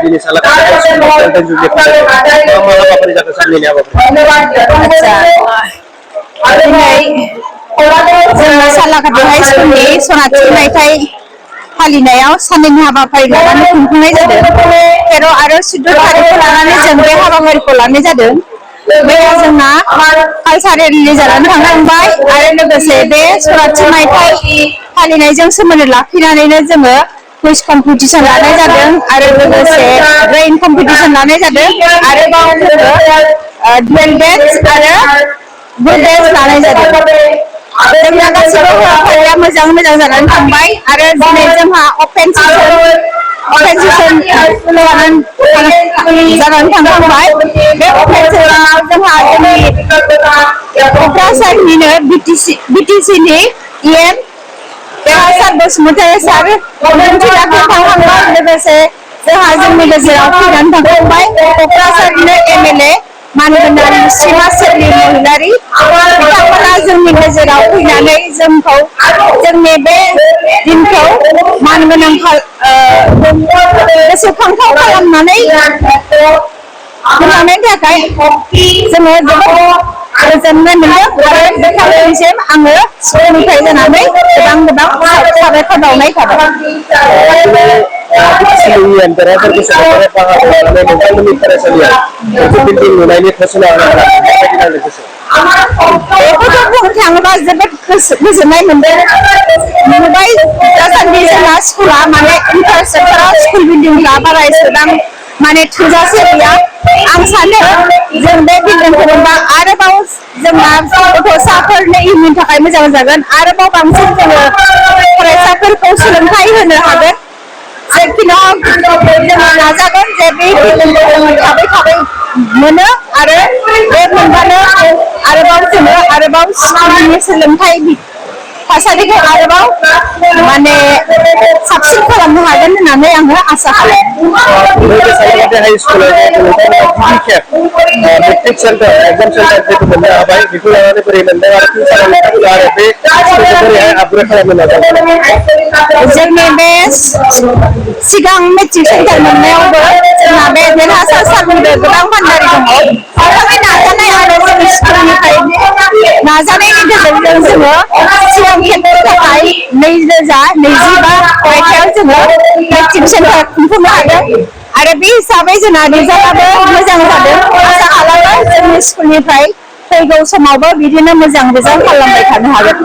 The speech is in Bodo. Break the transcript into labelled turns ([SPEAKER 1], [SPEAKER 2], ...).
[SPEAKER 1] ini salah satu dan juga malah apa di atas ini apa
[SPEAKER 2] जोङो सालाकाटि हाइ स्कुलनि सनाथि मायथाइ फालिनायाव साननैनि हाबाफारि लानानै खुंफुंनाय जादों। 13 आरो 14 थारिखखौ लानानै जों बे हाबाफारिखौ लानाय जादों। बेयाव जोंहा कालचारेलि जानानै थांबाय आरो लोगोसे बे सनाथि मायथाइ फालिनायजों सोमोन्दो लाखिनानैनो जोङो कुइज कम्पिटिशन लानाय जादों आरो लोगोसे ड्रयिं कम्पिटिशन लानाय जादों। आरोबाव जोङो डुवेल बेच आरो गुड बेच लानाय जादों। जोंना गासिबो हाबाफारिया मोजां जानानै थांबाय आरो दिनै जोंहा अपेन सेसन जानानै थांबाय। बे अपेन सेसनाव जोंहा जोंनि क'क्राझारनिनो बिटिसिनि EM देरहासार बसुमतारी सार बिबुंथि लाखिखांबाय। लोगोसे जोंहा जोंनि गेजेराव फैनानै थांखांबाय क'क्राझारनिनो MLA मानगोनां सीमा शेरलि महिलारी बिथांमोना जोंनि गेजेराव फैनानै जोंखौ जोंनि बे दिनखौ मानगोनां गोसोखांथाव खालामनानै होलांनायनि थाखाय जोङो जोबोद गोजोननाय मोनदों आरो बिथांमोननिसिम आङो स्कुलनिफ्राय जानानै गोबां साबायखर बावनाय थाबाय। बेखौथ' बुंनो थाङोबा जोबोद गोजोननाय मोनदों। नुबाय दासान्दि जोंना स्कुला माने इनफ्रास्ट्राक्चारा स्कुल बिल्डिंफ्रा बारा एसेबां माने थोजासे गैया। आं सानो जों बे बिल्डिंखौ मोनबा आरोबाव जोंना गथ'साफोरनि इयुननि थाखाय मोजां जागोन। आरोबाव बांसिन जोङो फरायसाफोरखौ सोलोंथाइ होनो हागोन। जेखिनो जोङो नाजागोन जे बे बिल्डिंखौ थाबै मोनो आरो बे मोनबानो आरोबाव जोङो आरोबाव स्कुलनि सोलोंथाइ थासारिखौ आरोबाव माने साबसिन खालामनो हागोन होननानै आङो आसा खालामो।
[SPEAKER 1] High school matric centre exam centre जेखौ मोननो हाबाय बेखौ लानानै बोरै मोनदों आरो बे बोरैहाय आपग्रेड खालामनो नाजादों।
[SPEAKER 2] जोंनि बे सिगां मेट्रिक सेन्टार मोननायावबो जोंहा बे देरहासार सारनिबो गोबां बान्दारि दङ। बिथांनि नाजानाय आरो जोंनि स्कुलनिफ्राय नाजानायनि गेजेरजों जोङो सिगां खेबनि थाखाय 2025 मायथाइयाव जोङो मेट्रिक सेन्टार खुंफुंनो हादों आरो बे हिसाबै जोंना रिजाल्टआबो मोजां जादों। आसा खालामो जोंनि स्कुलनिफ्राय फैगौ समावबो बिदिनो मोजां रिजाल्ट खालामबाय थानो हागोन।